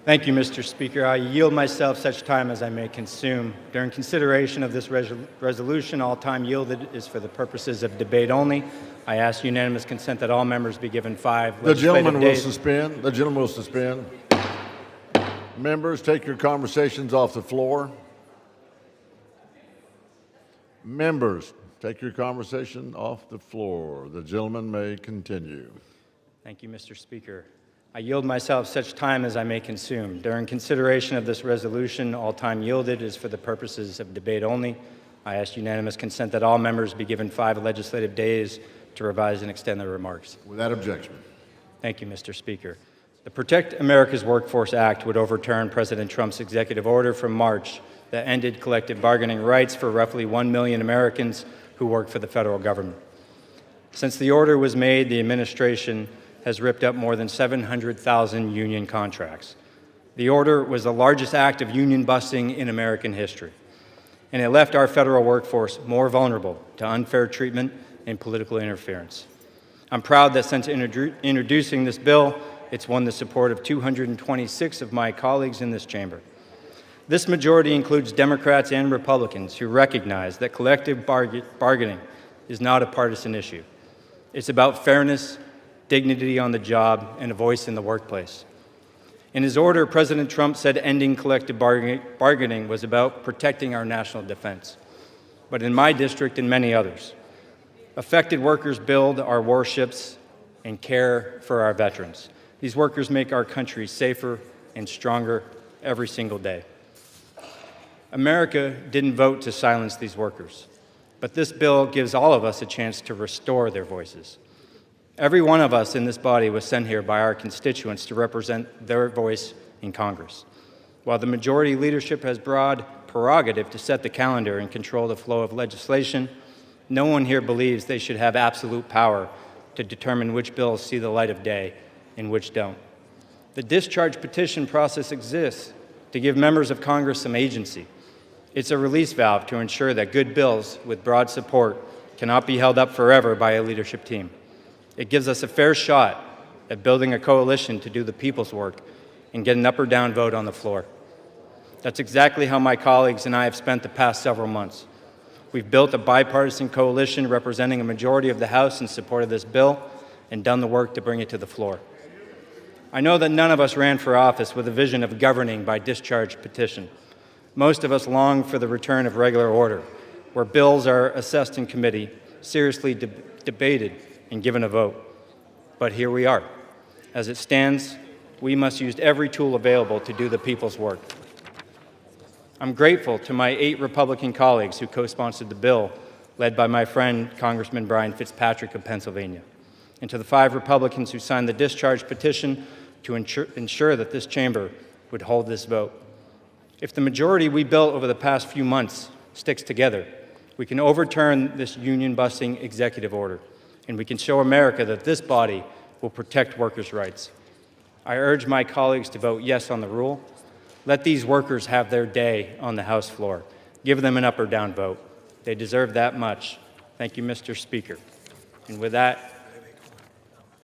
Thank you, Mr. Speaker. I yield myself such time as I may consume. During consideration of this resolution, all time yielded is for the purposes of debate only. I ask unanimous consent that all members be given 5 The gentleman will days. suspend. The gentleman will suspend. Members, take your conversations off the floor. Members, take your conversation off the floor. The gentleman may continue. Thank you, Mr. Speaker. I yield myself such time as I may consume. During consideration of this resolution, all time yielded is for the purposes of debate only. I ask unanimous consent that all members be given 5 legislative days to revise and extend their remarks. Without objection. Thank you, Mr. Speaker. The Protect America's Workforce Act would overturn President Trump's executive order from March that ended collective bargaining rights for roughly 1 million Americans who work for the federal government. Since the order was made, the administration has ripped up more than 700,000 union contracts. The order was the largest act of union busting in American history, and it left our federal workforce more vulnerable to unfair treatment and political interference. I'm proud that since introducing this bill, it's won the support of 226 of my colleagues in this chamber. This majority includes Democrats and Republicans who recognize that collective bargaining is not a partisan issue. It's about fairness, dignity on the job, and a voice in the workplace. In his order, President Trump said ending collective bargaining was about protecting our national defense. But in my district and many others, affected workers build our warships and care for our veterans. These workers make our country safer and stronger every single day. America didn't vote to silence these workers, but this bill gives all of us a chance to restore their voices. Every one of us in this body was sent here by our constituents to represent their voice in Congress. While the majority leadership has broad prerogative to set the calendar and control the flow of legislation, no one here believes they should have absolute power to determine which bills see the light of day and which don't. The discharge petition process exists to give members of Congress some agency. It's a release valve to ensure that good bills with broad support cannot be held up forever by a leadership team. It gives us a fair shot at building a coalition to do the people's work and get an up or down vote on the floor. That's exactly how my colleagues and I have spent the past several months. We've built a bipartisan coalition representing a majority of the House in support of this bill and done the work to bring it to the floor. I know that none of us ran for office with a vision of governing by discharge petition. Most of us long for the return of regular order, where bills are assessed in committee, seriously debated, and given a vote. But here we are. As it stands, we must use every tool available to do the people's work. I'm grateful to my 8 Republican colleagues who co-sponsored the bill, led by my friend, Congressman Brian Fitzpatrick of Pennsylvania, and to the 5 Republicans who signed the discharge petition to ensure that this chamber would hold this vote. If the majority we built over the past few months sticks together, we can overturn this union-busting executive order, and we can show America that this body will protect workers' rights. I urge my colleagues to vote yes on the rule. Let these workers have their day on the House floor. Give them an up or down vote. They deserve that much. Thank you, Mr. Speaker. And with that,